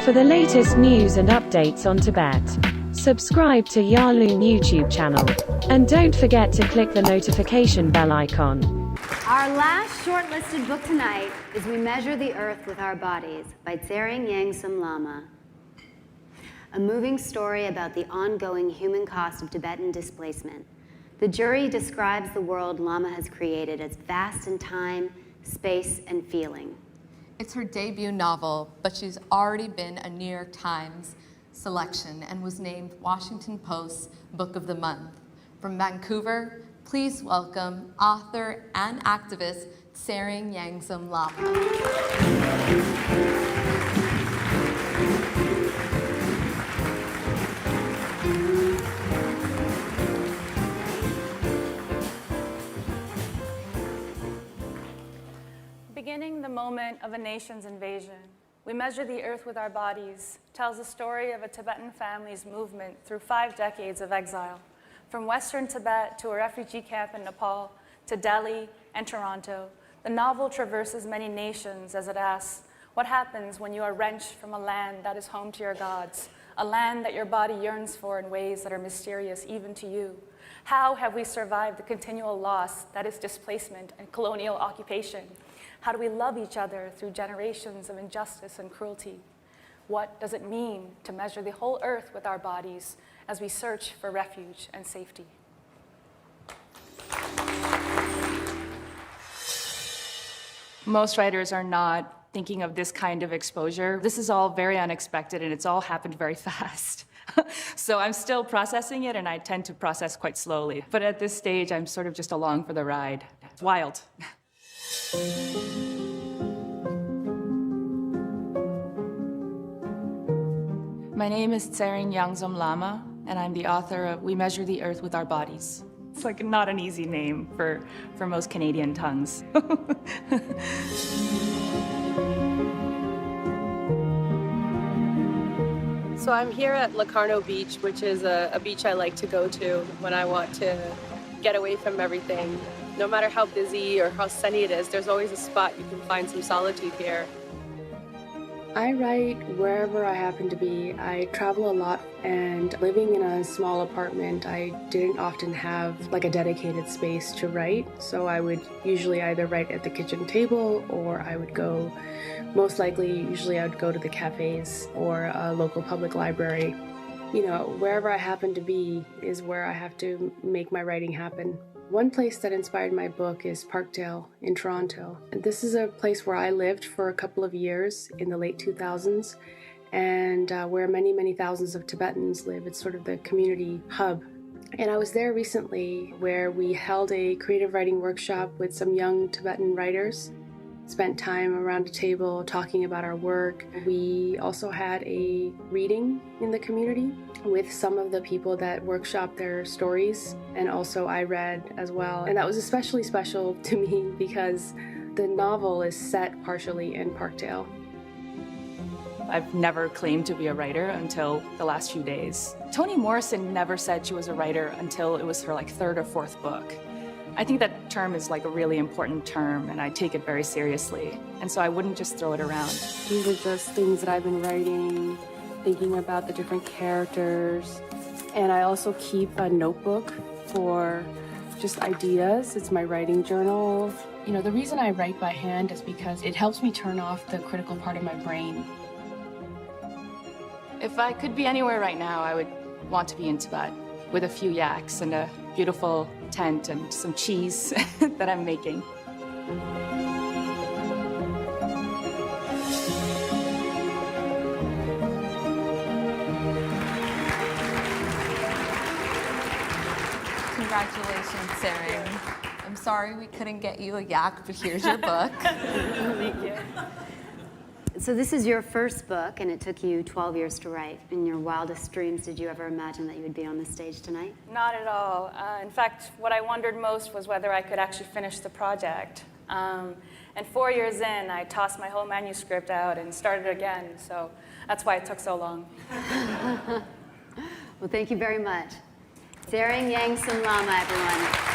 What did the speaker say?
For the latest news and updates on Tibet, subscribe to Yarloon YouTube channel. And don't forget to click the notification bell icon. Our last shortlisted book tonight is We Measure the Earth with Our Bodies by Tsering Yangzom Lama. A moving story about the ongoing human cost of Tibetan displacement. The jury describes the world Lama has created as vast in time, space, and feeling. It's her debut novel, but she's already been a New York Times selection and was named Washington Post's Book of the Month. From Vancouver, please welcome author and activist Tsering Yangzom Lama. Beginning the moment of a nation's invasion, We Measure the Earth with Our Bodies tells the story of a Tibetan family's movement through 5 decades of exile, from Western Tibet to a refugee camp in Nepal, to Delhi and Toronto. The novel traverses many nations as it asks, what happens when you are wrenched from a land that is home to your gods, a land that your body yearns for in ways that are mysterious even to you? How have we survived the continual loss that is displacement and colonial occupation? How do we love each other through generations of injustice and cruelty? What does it mean to measure the whole earth with our bodies as we search for refuge and safety? Most writers are not thinking of this kind of exposure. This is all very unexpected, and it's all happened very fast. So I'm still processing it, and I tend to process quite slowly. But at this stage, I'm sort of just along for the ride. It's wild. My name is Tsering Yangzom Lama, and I'm the author of We Measure the Earth with Our Bodies. It's like not an easy name for most Canadian tongues. So I'm here at Locarno Beach, which is a beach I like to go to when I want to get away from everything. No matter how busy or how sunny it is, there's always a spot you can find some solitude here. I write wherever I happen to be. I travel a lot, and living in a small apartment, I didn't often have like a dedicated space to write. So I would usually either write at the kitchen table, or I would go, usually I would go to the cafes or a local public library. You know, wherever I happen to be is where I have to make my writing happen. One place that inspired my book is Parkdale in Toronto. This is a place where I lived for a couple of years in the late 2000s, and where many, many thousands of Tibetans live. It's sort of the community hub. And I was there recently where we held a creative writing workshop with some young Tibetan writers. Spent time around a table talking about our work. We also had a reading in the community with some of the people that workshopped their stories, and also I read as well. And that was especially special to me because the novel is set partially in Parkdale. I've never claimed to be a writer until the last few days. Toni Morrison never said she was a writer until it was her third or fourth book. I think that term is a really important term, and I take it very seriously. And so I wouldn't just throw it around. These are just things that I've been writing, thinking about the different characters. And I also keep a notebook for just ideas. It's my writing journal. You know, the reason I write by hand is because it helps me turn off the critical part of my brain. If I could be anywhere right now, I would want to be in Tibet with a few yaks and a beautiful tent and some cheese that I'm making. Congratulations, Tsering. I'm sorry we couldn't get you a yak, but here's your book. Thank you. So this is your first book, and it took you 12 years to write. In your wildest dreams, did you ever imagine that you would be on the stage tonight? Not at all. In fact, what I wondered most was whether I could actually finish the project. And 4 years in, I tossed my whole manuscript out and started again. So that's why it took so long. Well, thank you very much. Tsering Yangzom Lama, everyone.